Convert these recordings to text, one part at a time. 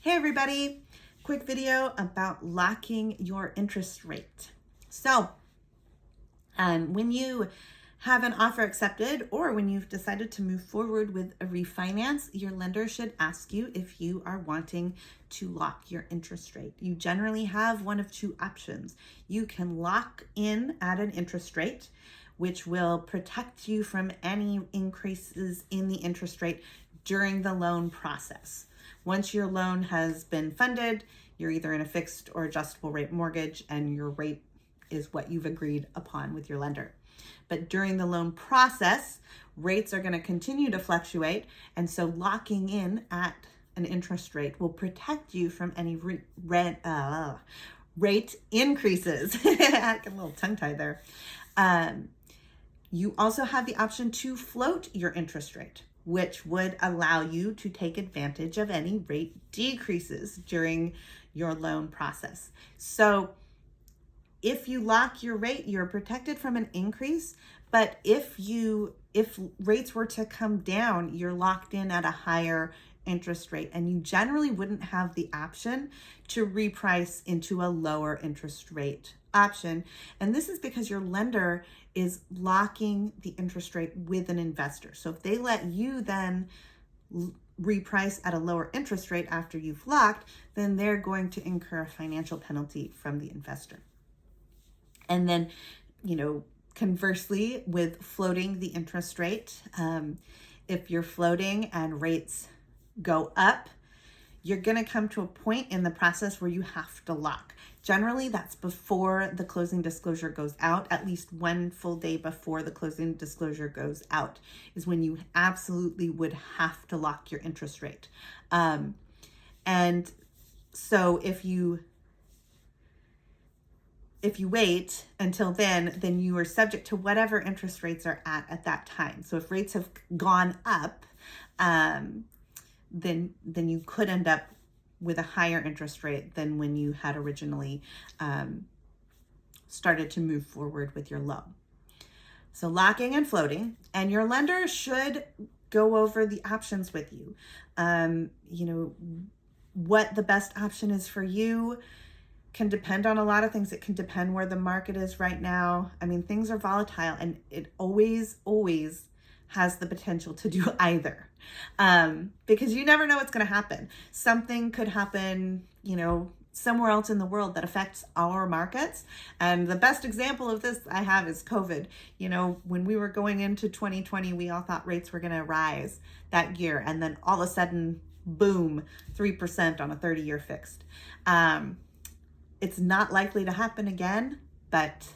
Hey everybody, quick video about locking your interest rate. So when you have an offer accepted or when you've decided to move forward with a refinance, your lender should ask you if you are wanting to lock your interest rate. You generally have one of two options. You can lock in at an interest rate, which will protect you from any increases in the interest rate during the loan process. Once your loan has been funded, you're either in a fixed or adjustable rate mortgage and your rate is what you've agreed upon with your lender. But during the loan process, rates are going to continue to fluctuate. And so locking in at an interest rate will protect you from any rate increases. I get a little tongue-tied there. You also have the option to float your interest rate, which would allow you to take advantage of any rate decreases during your loan process. So if you lock your rate, you're protected from an increase, but if rates were to come down, you're locked in at a higher interest rate, and you generally wouldn't have the option to reprice into a lower interest rate option. And this is because your lender is locking the interest rate with an investor. So if they let you then reprice at a lower interest rate after you've locked, then they're going to incur a financial penalty from the investor. And then, conversely, with floating the interest rate, if you're floating and rates go up, you're going to come to a point in the process where you have to lock. Generally, that's before the closing disclosure goes out. At least one full day before the closing disclosure goes out is when you absolutely would have to lock your interest rate. And so if you wait until then you are subject to whatever interest rates are at that time. So if rates have gone up, then you could end up with a higher interest rate than when you had originally started to move forward with your loan. So locking and floating, and your lender should go over the options with you. What the best option is for you can depend on a lot of things. It can depend where the market is right now. I mean, things are volatile, and it always has the potential to do either. Because you never know what's going to happen. Something could happen, somewhere else in the world that affects our markets. And the best example of this I have is COVID. When we were going into 2020, we all thought rates were going to rise that year. And then all of a sudden, boom, 3% on a 30-year fixed. It's not likely to happen again, but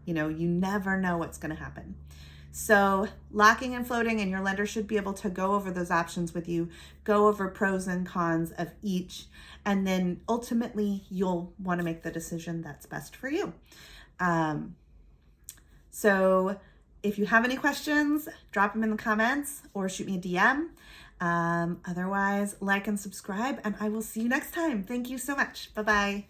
you never know what's going to happen. So locking and floating, and your lender should be able to go over those options with you, go over pros and cons of each, and then ultimately you'll want to make the decision that's best for you. So if you have any questions, drop them in the comments or shoot me a DM. Otherwise, like and subscribe, and I will see you next time. Thank you so much. Bye-bye.